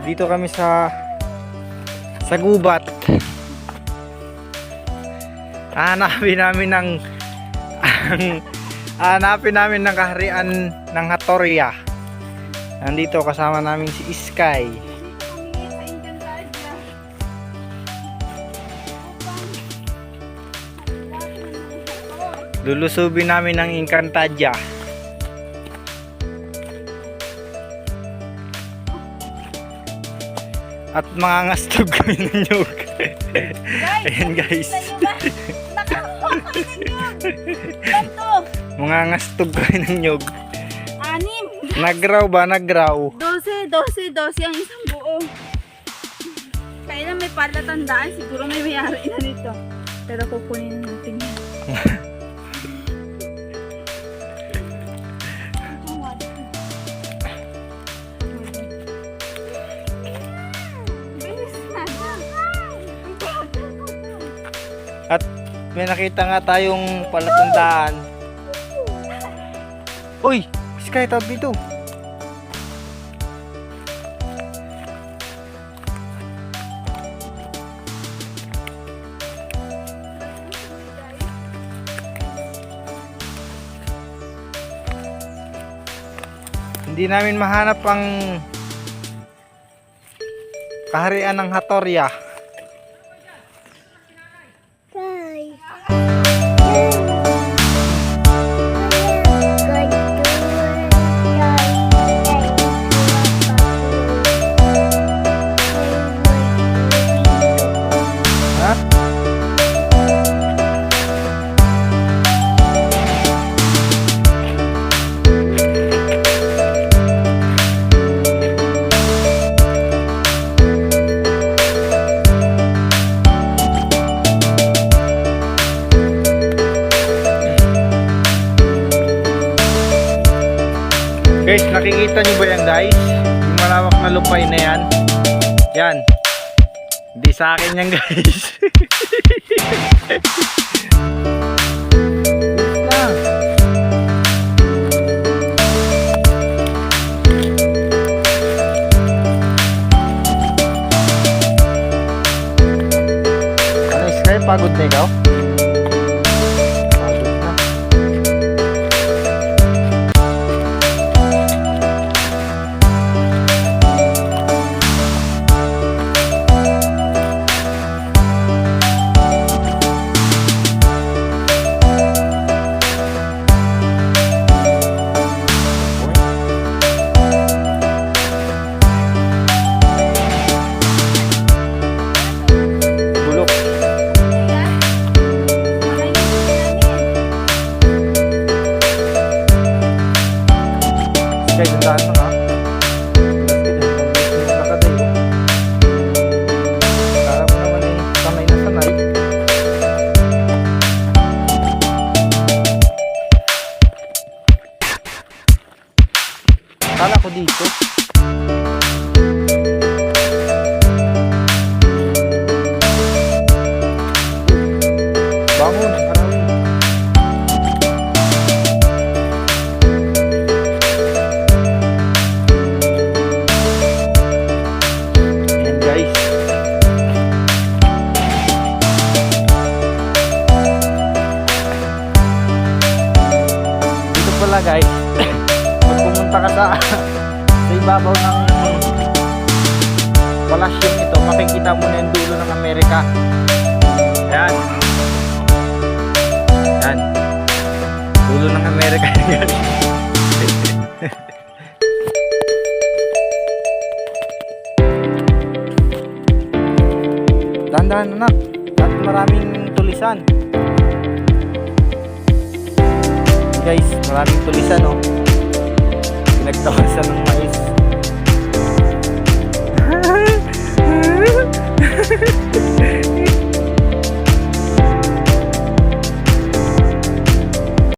Dito kami sa gubat. Hanapin namin ng kaharian ng Hatoria. Nandito kasama namin si Sky. Lulusubin namin ng Encantadia. At mangangastog kami ng nyug. Ayan guys. Mangangastog kami ng nyug. 6. Nagraw ba? Nagraw. 12 ang isang buo. Kailan may palatandaan, siguro may mayari na nito. Pero kukunin natin yan. At may nakita nga tayong palatandaan. Uy! Sky, tawag dito. Hindi namin mahanap ang kaharian ng Hatoria. Guys, nakikita nyo ba yan guys? Yung malawak na lupay na yan. Yan. Hindi sa akin yan guys. Ano Sky? Pagod na ikaw? Guys, ang daan na para mo naman ay sanay na sanay. Kala ko dito. Bangon, marami. Guys, pag pumunta ka sa ibabaw ng palasyong ito, makikita mo na yung dulo ng Amerika. Ayan. Ayan. Dulo ng Amerika. Dahan-dahan anak, at maraming tulisan. Guys, maraming tulisan, oh. Pinagtawasan ng mais.